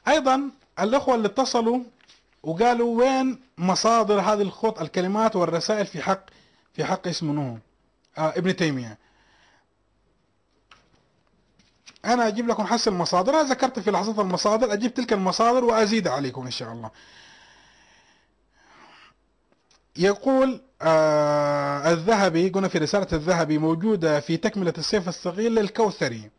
ايضا الاخوة اللي اتصلوا وقالوا وين مصادر هذه الخط الكلمات والرسائل في حق اسمه نوح ابن تيمية. انا اجيب لكم حس المصادر، انا ذكرت في لحظة المصادر، اجيب تلك المصادر وازيد عليكم ان شاء الله. يقول الذهبي، قلنا في رسالة الذهبي موجودة في تكملة السيف الصغير للكوثري،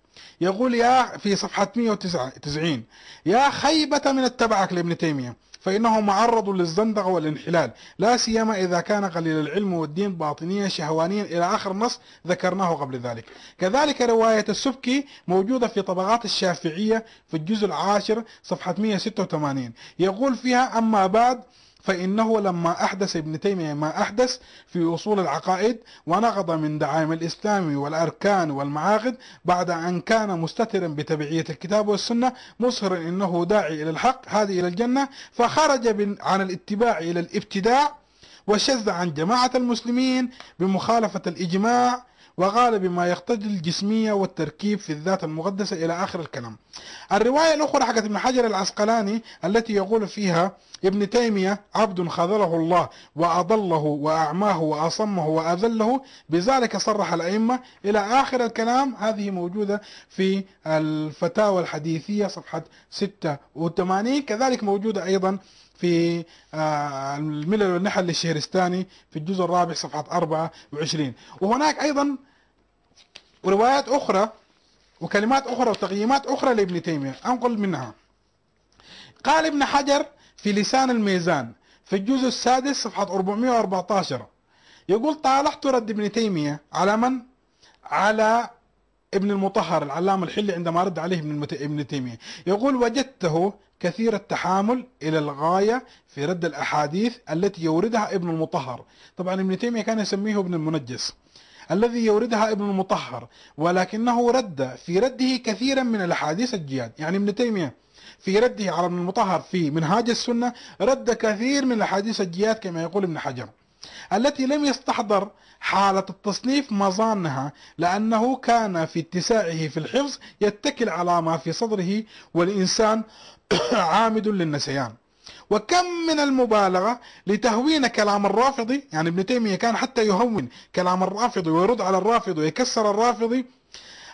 يقول يا في صفحة 190: يا خيبة من اتبعك لابن تيمية، فإنه معرض للزندقة والانحلال، لا سيما إذا كان قليل العلم والدين باطنيا شهوانيا، إلى آخر نص ذكرناه قبل ذلك. كذلك رواية السبكي موجودة في طبقات الشافعية في الجزء العاشر صفحة 186، يقول فيها: أما بعد، فإنه لما أحدث ابن تيمية ما أحدث في أصول العقائد ونقض من دعائم الإسلام والأركان والمعاقد، بعد أن كان مستترا بتبعية الكتاب والسنة مصرا إنه داعي إلى الحق هذه إلى الجنة، فخرج عن الاتباع إلى الابتداع، وشذ عن جماعة المسلمين بمخالفة الإجماع، وقال بما يقتضي الجسمية والتركيب في الذات المقدسة، إلى آخر الكلام. الرواية الأخرى حقت ابن حجر العسقلاني التي يقول فيها: ابن تيمية عبد خذله الله وأضله وأعماه وأصمه وأذله، بذلك صرح الأئمة، إلى آخر الكلام. هذه موجودة في الفتاوى الحديثية صفحة 86، كذلك موجودة أيضا في الملل والنحل للشهرستاني في الجزء الرابع صفحة 24. وهناك أيضا روايات أخرى وكلمات أخرى وتقييمات أخرى لابن تيمية أنقل منها. قال ابن حجر في لسان الميزان في الجزء السادس صفحة 414، يقول: طالعت رد ابن تيمية على من؟ على ابن المطهر العلامة الحلي عندما رد عليه ابن تيمية، يقول: وجدته كثير التحامل إلى الغاية في رد الأحاديث التي يوردها ابن المطهر. طبعا ابن تيمية كان يسميه ابن المنجس، الذي يوردها ابن المطهر، ولكنه رد في رده كثيرا من الأحاديث الجياد. يعني ابن تيمية في رده على ابن المطهر في منهاج السنة رد كثير من الأحاديث الجياد كما يقول ابن حجر، التي لم يستحضر حالة التصنيف مظانها، لأنه كان في اتساعه في الحفظ يتكل على ما في صدره، والإنسان عامد للنسيان. وكم من المبالغة لتهوين كلام الرافضي، يعني ابن تيمية كان حتى يهون كلام الرافضي ويرد على الرافضي ويكسر الرافضي،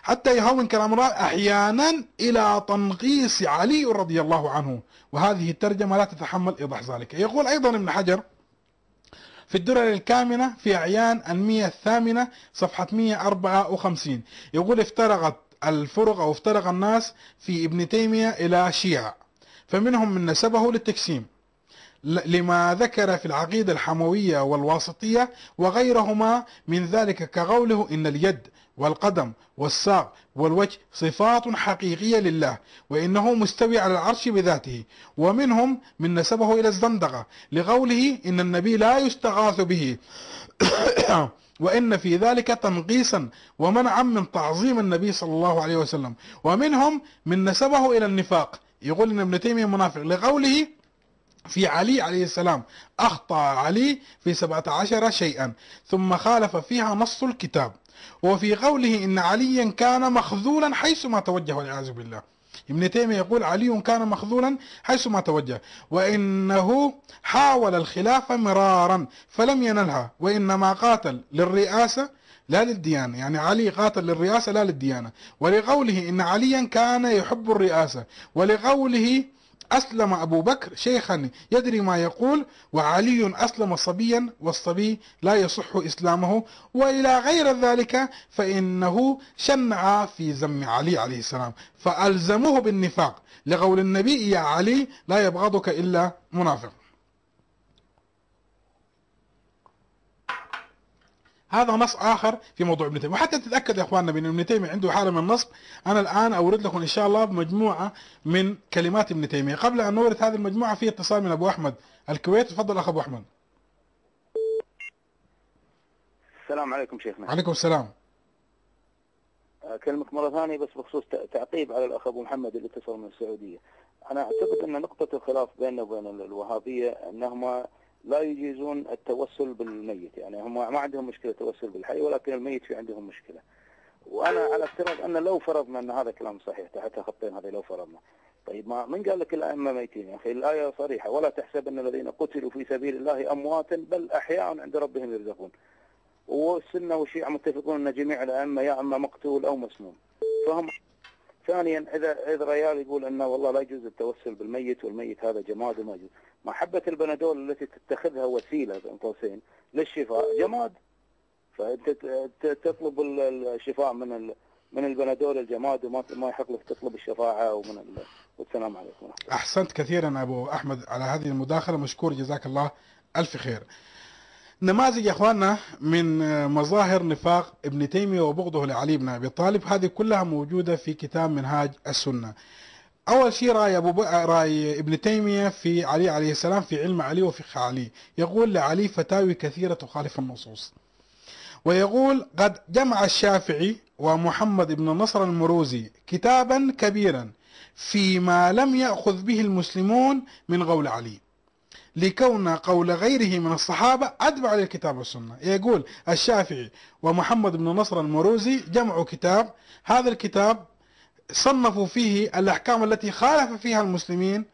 حتى يهون كلام الرافضي أحيانا إلى تنقيص علي رضي الله عنه، وهذه الترجمة لا تتحمل إيضاح ذلك. يقول أيضا ابن حجر في الدرر الكامنة في أعيان 108 صفحة 154، يقول: افترقت الفرق أو افترق الناس في ابن تيمية إلى شيعة، فمنهم من نسبه للتقسيم لما ذكر في العقيدة الحموية والواسطية وغيرهما من ذلك، كقوله: إن اليد والقدم والساق والوجه صفات حقيقية لله، وإنه مستوي على العرش بذاته. ومنهم من نسبه إلى الزندقة لقوله: إن النبي لا يستغاث به وإن في ذلك تنقيصا ومنعا من تعظيم النبي صلى الله عليه وسلم. ومنهم من نسبه إلى النفاق، يقول إن ابن تيمية منافق لقوله في علي عليه السلام: أخطأ علي في 17 شيئا ثم خالف فيها نص الكتاب. وفي قوله إن عليا كان مخذولا حيثما توجه، والعياذ بالله. ابن تيمية يقول علي كان مخذولا حيثما توجه، وإنه حاول الخلافة مرارا فلم ينلها، وإنما قاتل للرئاسة لا للديانة، يعني علي قاتل للرئاسة لا للديانة. ولقوله إن عليا كان يحب الرئاسة، ولقوله أسلم أبو بكر شيخا يدري ما يقول، وعلي أسلم صبيا والصبي لا يصح إسلامه، وإلى غير ذلك، فإنه شنع في ذم علي عليه السلام فألزموه بالنفاق لقول النبي: يا علي لا يبغضك إلا منافق. هذا نص آخر في موضوع ابن تيمية. وحتى تتأكد يا إخواننا بأن ابن تيمية عنده حالة من النصب، أنا الآن أورد لكم إن شاء الله بمجموعة من كلمات ابن تيمية. قبل أن نورد هذه المجموعة في اتصال من أبو أحمد الكويت. تفضل أخ أبو أحمد. السلام عليكم شيخنا. عليكم السلام. أكلمك مرة ثانية بس بخصوص تعقيب على الأخ أبو محمد اللي اتصل من السعودية. أنا أعتقد أن نقطة الخلاف بيننا وبين الوهابية أنهم لا يجيزون التوسل بالميت، يعني هم ما عندهم مشكلة التوسل بالحي، ولكن الميت في عندهم مشكلة. وأنا على افتراض أن لو فرضنا أن هذا كلام صحيح تحت خطين هذا، لو فرضنا طيب ما من قال لك الأئمة ميتين يا أخي؟ الآية صريحة: ولا تحسبن الذين قتلوا في سبيل الله أمواتا بل أحياء عند ربهم يرزقون. والسنة والشيعة متفقون أن جميع الأئمة يا أما مقتول أو مسموم. فهم. ثانيا، إذا ريال يقول أنه والله لا يجوز التوسل بالميت والميت هذا جماد وما يجوز، ما حبة البنادول التي تتخذها وسيلة بين قوسين للشفاء جماد، فأنت تطلب الشفاء من البنادول الجماد، وما يحق لك تطلب الشفاعة والسلام عليكم ورحمة الله. أحسنت كثيرا أبو أحمد على هذه المداخلة، مشكور جزاك الله ألف خير. نماذج يا أخواننا من مظاهر نفاق ابن تيمية وبغضه لعلي بن أبي طالب، هذه كلها موجودة في كتاب منهاج السنة. أول شيء رأي ابن تيمية في علي عليه السلام في علم علي وفقه علي، يقول لعلي فتاوي كثيرة تخالف النصوص. ويقول قد جمع الشافعي ومحمد بن نصر المروزي كتابا كبيرا فيما لم يأخذ به المسلمون من قول علي، لكون قول غيره من الصحابة أتبع للكتاب والسنة. يقول الشافعي ومحمد بن نصر المروزي جمعوا كتاب، هذا الكتاب صنفوا فيه الأحكام التي خالف فيها المسلمين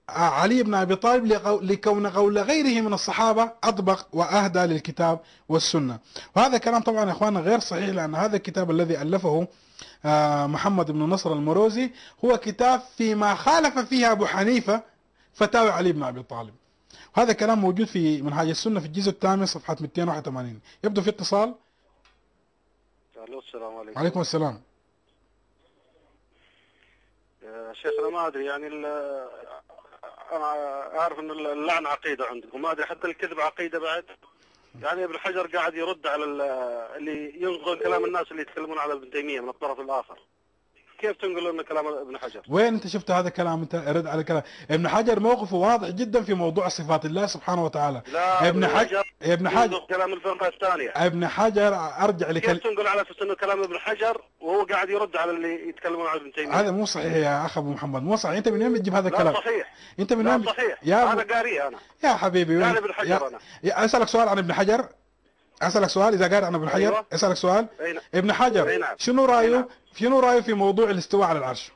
علي بن أبي طالب، لكون قول غيره من الصحابة أطبق وأهدى للكتاب والسنة. وهذا كلام طبعا يا أخوانا غير صحيح، لأن هذا الكتاب الذي ألفه محمد بن نصر المروزي هو كتاب فيما خالف فيها أبو حنيفة فتاوي علي بن أبي طالب. وهذا كلام موجود في منهاج السنة في الجزء الثامن صفحة 281. يبدو في اتصال. السلام عليكم. وعليكم السلام. شيخنا ما أدري يعني أنا أعرف أن اللعن عقيدة عندكم، ما أدري حتى الكذب عقيدة بعد. يعني ابن حجر قاعد يرد على اللي ينقل كلام الناس اللي يتكلمون على ابن تيمية من الطرف الآخر. كيف تنقل لنا كلام ابن حجر؟ وين انت شفت هذا الكلام؟ انت رد على كلام ابن حجر، موقفه واضح جدا في موضوع صفات الله سبحانه وتعالى. لا ابن حجر كلام الفرقة الثانية. ابن حجر ارجع لك كيف تنقل على اساس انه كلام ابن حجر وهو قاعد يرد على اللي يتكلمون عن ابن تيمية؟ هذا مو صحيح يا اخ ابو محمد، مو صحيح. انت من وين بتجيب هذا الكلام؟ لا صحيح. انت من وين؟ لا صحيح. يا انا قاريه انا يا حبيبي. قاري ابن حجر انا. اسالك سؤال عن ابن حجر. اسالك سؤال اذا قاري عن ابن حجر. أيوة. اسالك سؤال. نعم. ابن حجر نعم. شنو رايه؟ نعم. شنو رايه في موضوع الاستواء على العرش؟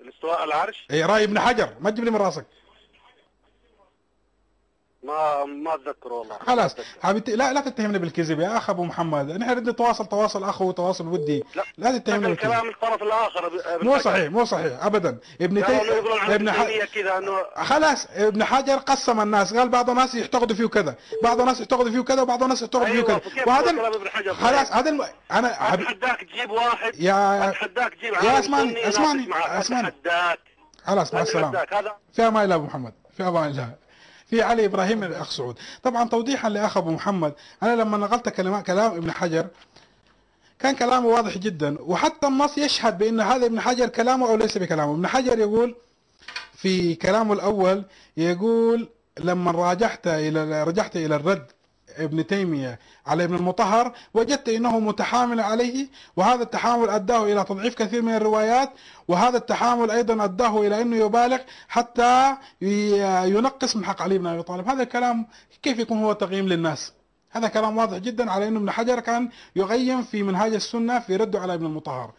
الاستواء على العرش؟ اي راي ابن حجر، ما تجيب لي من راسك. ما اتذكر والله. خلاص حبيبتي، لا تتهمني بالكذب يا اخ ابو محمد، نحن نريد نتواصل تواصل اخوي وتواصل ودي. لا تتهمني بالكذب. كلام الطرف الاخر مو صحيح، مو صحيح ابدا. ابن حجر كذا انه خلاص ابن حجر قسم الناس، قال بعض الناس يعتقدوا فيه كذا، بعض الناس يعتقدوا فيه كذا، وبعض الناس يعتقدوا فيه كذا. وهذا خلاص هذا انا اتحداك تجيب واحد اتحداك تجيب يا اسمعني خلاص مع السلامه. في امان الله ابو محمد، في امان الله. في علي ابراهيم الاخ سعود. طبعا توضيحا لاخ ابو محمد، انا لما نقلت كلام ابن حجر كان كلامه واضح جدا، وحتى النص يشهد بان هذا ابن حجر كلامه او ليس بكلامه. ابن حجر يقول في كلامه الاول، يقول لما رجعت الى الرد ابن تيمية على ابن المطهر وجدت انه متحامل عليه، وهذا التحامل اداه الى تضعيف كثير من الروايات، وهذا التحامل ايضا اداه الى انه يبالغ حتى ينقص من حق علي بن ابي طالب. هذا الكلام كيف يكون هو تقييم للناس؟ هذا كلام واضح جدا على انه ابن حجر كان يقيم في منهاج السنة في رده على ابن المطهر.